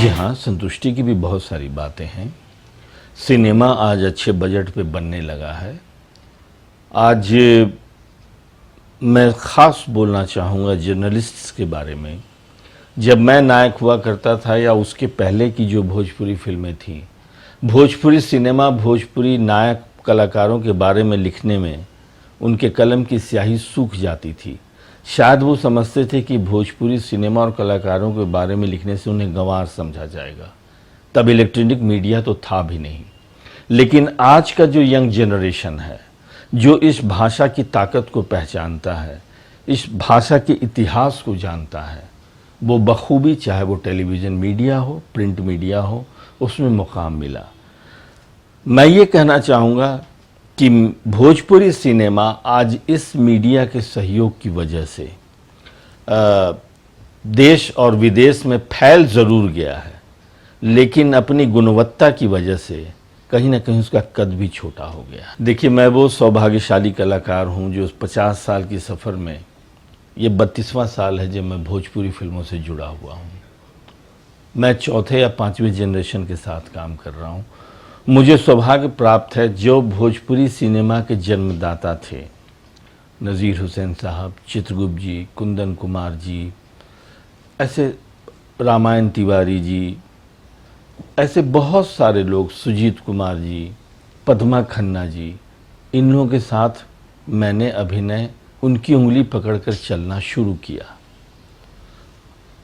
जी हाँ, संतुष्टि की भी बहुत सारी बातें हैं। सिनेमा आज अच्छे बजट पे बनने लगा है। आज मैं ख़ास बोलना चाहूँगा जर्नलिस्ट्स के बारे में। जब मैं नायक हुआ करता था या उसके पहले की जो भोजपुरी फिल्में थीं, भोजपुरी सिनेमा भोजपुरी नायक कलाकारों के बारे में लिखने में उनके कलम की स्याही सूख जाती थी। शायद वो समझते थे कि भोजपुरी सिनेमा और कलाकारों के बारे में लिखने से उन्हें गंवार समझा जाएगा। तब इलेक्ट्रॉनिक मीडिया तो था भी नहीं। लेकिन आज का जो यंग जनरेशन है, जो इस भाषा की ताकत को पहचानता है, इस भाषा के इतिहास को जानता है, वो बखूबी, चाहे वो टेलीविज़न मीडिया हो, प्रिंट मीडिया हो, उसमें मुकाम मिला। मैं ये कहना चाहूँगा कि भोजपुरी सिनेमा आज इस मीडिया के सहयोग की वजह से देश और विदेश में फैल ज़रूर गया है, लेकिन अपनी गुणवत्ता की वजह से कहीं ना कहीं उसका कद भी छोटा हो गया। देखिए, मैं वो सौभाग्यशाली कलाकार हूँ जो 50 साल की सफ़र में ये 32वां साल है जब मैं भोजपुरी फिल्मों से जुड़ा हुआ हूँ। मैं चौथे या 5वें जनरेशन के साथ काम कर रहा हूँ। मुझे सौभाग्य प्राप्त है जो भोजपुरी सिनेमा के जन्मदाता थे, नज़ीर हुसैन साहब, चित्रगुप्त जी, कुंदन कुमार जी, ऐसे रामायण तिवारी जी, ऐसे बहुत सारे लोग, सुजीत कुमार जी, पद्मा खन्ना जी, इन लोगों के साथ मैंने अभिनय, उनकी उंगली पकड़कर चलना शुरू किया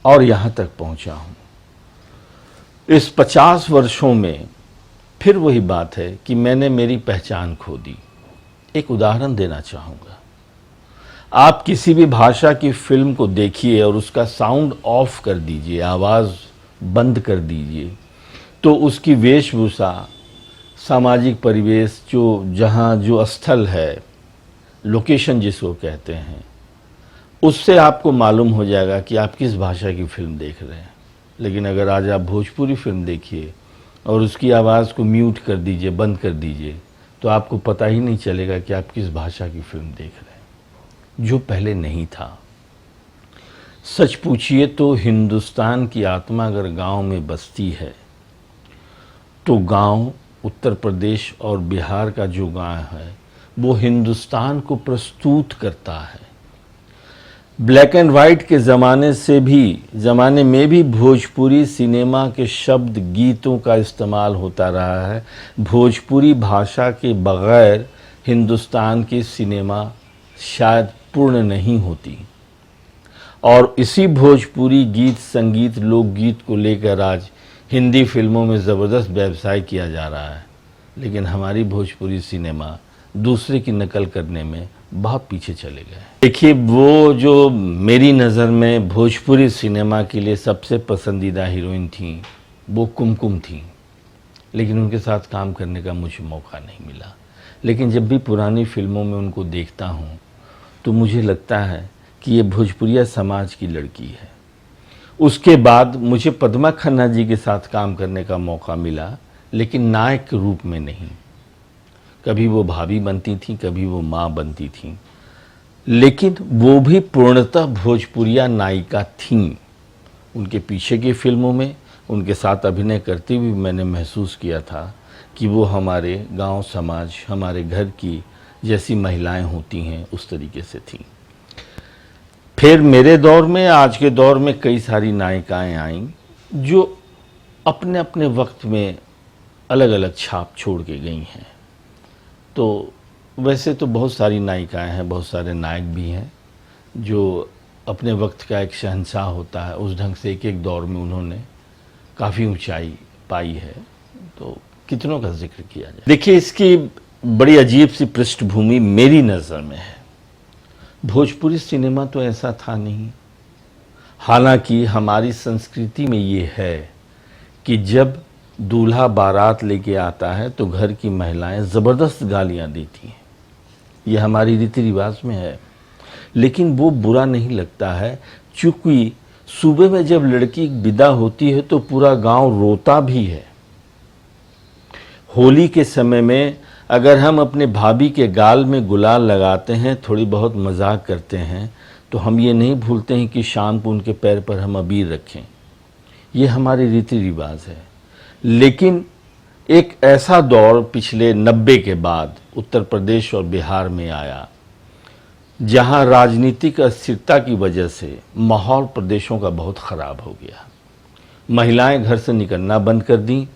और यहाँ तक पहुँचा हूँ। इस 50 वर्षों में फिर वही बात है कि मैंने मेरी पहचान खो दी। एक उदाहरण देना चाहूँगा। आप किसी भी भाषा की फिल्म को देखिए और उसका साउंड ऑफ कर दीजिए, आवाज़ बंद कर दीजिए, तो उसकी वेशभूषा, सामाजिक परिवेश, जहाँ जो स्थल है, लोकेशन जिसको कहते हैं, उससे आपको मालूम हो जाएगा कि आप किस भाषा की फ़िल्म देख रहे हैं। लेकिन अगर आज आप भोजपुरी फिल्म देखिए और उसकी आवाज़ को म्यूट कर दीजिए, बंद कर दीजिए, तो आपको पता ही नहीं चलेगा कि आप किस भाषा की फिल्म देख रहे हैं, जो पहले नहीं था। सच पूछिए तो हिंदुस्तान की आत्मा अगर गांव में बसती है तो गांव, उत्तर प्रदेश और बिहार का जो गांव है, वो हिंदुस्तान को प्रस्तुत करता है। ब्लैक एंड वाइट के ज़माने में भी भोजपुरी सिनेमा के शब्द, गीतों का इस्तेमाल होता रहा है। भोजपुरी भाषा के बग़ैर हिंदुस्तान की सिनेमा शायद पूर्ण नहीं होती। और इसी भोजपुरी गीत, संगीत, लोकगीत को लेकर आज हिंदी फिल्मों में ज़बरदस्त व्यवसाय किया जा रहा है। लेकिन हमारी भोजपुरी सिनेमा दूसरे की नकल करने में बहुत पीछे चले गए। देखिए, वो जो मेरी नज़र में भोजपुरी सिनेमा के लिए सबसे पसंदीदा हीरोइन थी, वो कुमकुम थी। लेकिन उनके साथ काम करने का मुझे मौका नहीं मिला। लेकिन जब भी पुरानी फिल्मों में उनको देखता हूँ तो मुझे लगता है कि ये भोजपुरिया समाज की लड़की है। उसके बाद मुझे पद्मा खन्ना जी के साथ काम करने का मौका मिला, लेकिन नायक के रूप में नहीं। कभी वो भाभी बनती थी, कभी वो माँ बनती थी, लेकिन वो भी पूर्णतः भोजपुरिया नायिका थीं। उनके पीछे की फिल्मों में उनके साथ अभिनय करते हुए मैंने महसूस किया था कि वो हमारे गांव समाज, हमारे घर की जैसी महिलाएं होती हैं, उस तरीके से थीं। फिर मेरे दौर में, आज के दौर में कई सारी नायिकाएं आईं जो अपने अपने वक्त में अलग अलग छाप छोड़ के गई हैं। तो वैसे तो बहुत सारी नायिकाएं हैं, बहुत सारे नायक भी हैं जो अपने वक्त का एक शहंशाह होता है, उस ढंग से एक एक दौर में उन्होंने काफ़ी ऊंचाई पाई है। तो कितनों का जिक्र किया जाए। देखिए, इसकी बड़ी अजीब सी पृष्ठभूमि मेरी नज़र में है। भोजपुरी सिनेमा तो ऐसा था नहीं। हालांकि हमारी संस्कृति में ये है कि जब दूल्हा बारात लेके आता है तो घर की महिलाएं ज़बरदस्त गालियां देती हैं। ये हमारी रीति रिवाज में है। लेकिन वो बुरा नहीं लगता है, चूँकि सुबह में जब लड़की विदा होती है तो पूरा गांव रोता भी है। होली के समय में अगर हम अपने भाभी के गाल में गुलाल लगाते हैं, थोड़ी बहुत मजाक करते हैं, तो हम ये नहीं भूलते हैं कि शाम को उनके पैर पर हम अबीर रखें। ये हमारे रीति रिवाज है। लेकिन एक ऐसा दौर पिछले 90 के बाद उत्तर प्रदेश और बिहार में आया जहां राजनीतिक अस्थिरता की वजह से माहौल प्रदेशों का बहुत खराब हो गया। महिलाएं घर से निकलना बंद कर दी।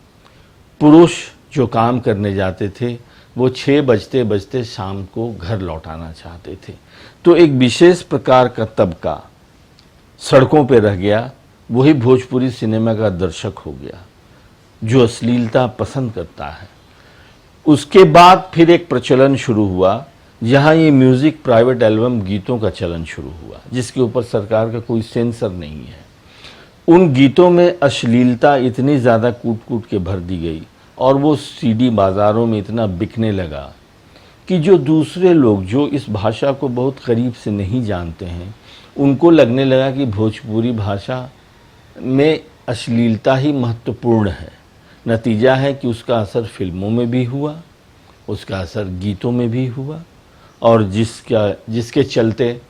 पुरुष जो काम करने जाते थे वो 6 बजते बजते शाम को घर लौटाना चाहते थे। तो एक विशेष प्रकार का तबका सड़कों पे रह गया, वही भोजपुरी सिनेमा का दर्शक हो गया जो अश्लीलता पसंद करता है। उसके बाद फिर एक प्रचलन शुरू हुआ जहां ये म्यूजिक प्राइवेट एल्बम गीतों का चलन शुरू हुआ, जिसके ऊपर सरकार का कोई सेंसर नहीं है। उन गीतों में अश्लीलता इतनी ज़्यादा कूट कूट के भर दी गई और वो सीडी बाज़ारों में इतना बिकने लगा कि जो दूसरे लोग जो इस भाषा को बहुत करीब से नहीं जानते हैं उनको लगने लगा कि भोजपुरी भाषा में अश्लीलता ही महत्वपूर्ण है। नतीजा है कि उसका असर फिल्मों में भी हुआ, उसका असर गीतों में भी हुआ और जिसके चलते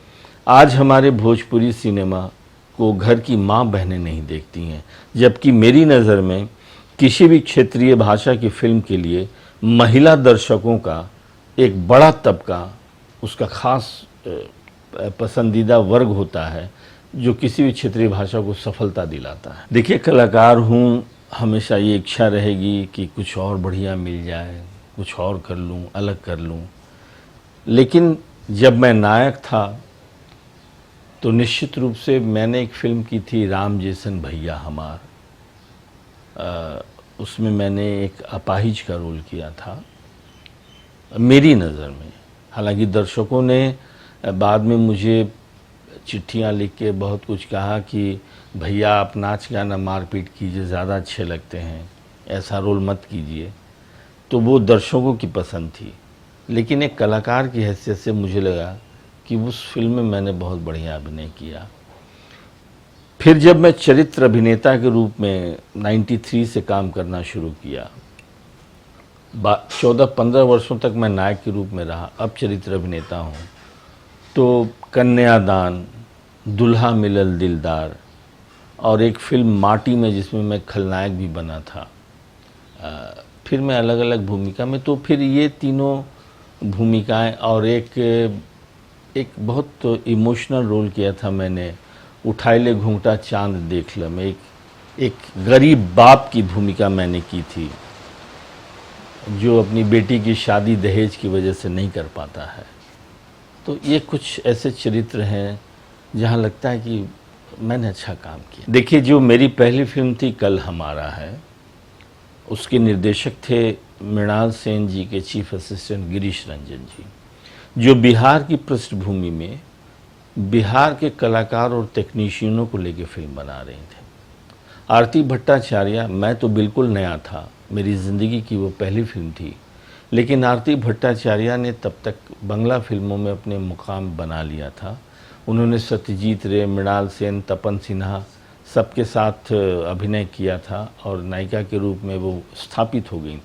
आज हमारे भोजपुरी सिनेमा को घर की माँ बहनें नहीं देखती हैं। जबकि मेरी नज़र में किसी भी क्षेत्रीय भाषा की फिल्म के लिए महिला दर्शकों का एक बड़ा तबका, उसका खास पसंदीदा वर्ग होता है जो किसी भी क्षेत्रीय भाषा को सफलता दिलाता है। देखिए, कलाकार हूँ, हमेशा ये इच्छा रहेगी कि कुछ और बढ़िया मिल जाए, कुछ और कर लूँ, अलग कर लूँ। लेकिन जब मैं नायक था तो निश्चित रूप से मैंने एक फिल्म की थी राम जैसन भैया हमार। उसमें मैंने एक अपाहिज का रोल किया था मेरी नज़र में। हालांकि दर्शकों ने बाद में मुझे चिट्ठियां लिख के बहुत कुछ कहा कि भैया आप नाच गाना मारपीट कीजिए, ज़्यादा अच्छे लगते हैं, ऐसा रोल मत कीजिए। तो वो दर्शकों की पसंद थी, लेकिन एक कलाकार की हैसियत से मुझे लगा कि उस फिल्म में मैंने बहुत बढ़िया अभिनय किया। फिर जब मैं चरित्र अभिनेता के रूप में 93 से काम करना शुरू किया, 14-15 वर्षों तक मैं नायक के रूप में रहा, अब चरित्र अभिनेता हूँ। तो कन्यादान, दुल्हा मिलल दिलदार और एक फिल्म माटी में जिसमें मैं खलनायक भी बना था, फिर मैं अलग अलग भूमिका में, तो फिर ये तीनों भूमिकाएं और एक बहुत इमोशनल रोल किया था मैंने, उठाई ले घूंघटा चांद देख ल में एक गरीब बाप की भूमिका मैंने की थी जो अपनी बेटी की शादी दहेज की वजह से नहीं कर पाता है। तो ये कुछ ऐसे चरित्र हैं जहाँ लगता है कि मैंने अच्छा काम किया। देखिए, जो मेरी पहली फिल्म थी कल हमारा है, उसके निर्देशक थे मृणाल सेन जी के चीफ असिस्टेंट गिरीश रंजन जी, जो बिहार की पृष्ठभूमि में बिहार के कलाकार और टेक्नीशियनों को लेकर फिल्म बना रहे थे। आरती भट्टाचार्य, मैं तो बिल्कुल नया था, मेरी ज़िंदगी की वो पहली फिल्म थी, लेकिन आरती भट्टाचार्य ने तब तक बांग्ला फिल्मों में अपने मुकाम बना लिया था। उन्होंने सत्यजीत रे, मृणाल सेन, तपन सिन्हा सबके साथ अभिनय किया था और नायिका के रूप में वो स्थापित हो गई।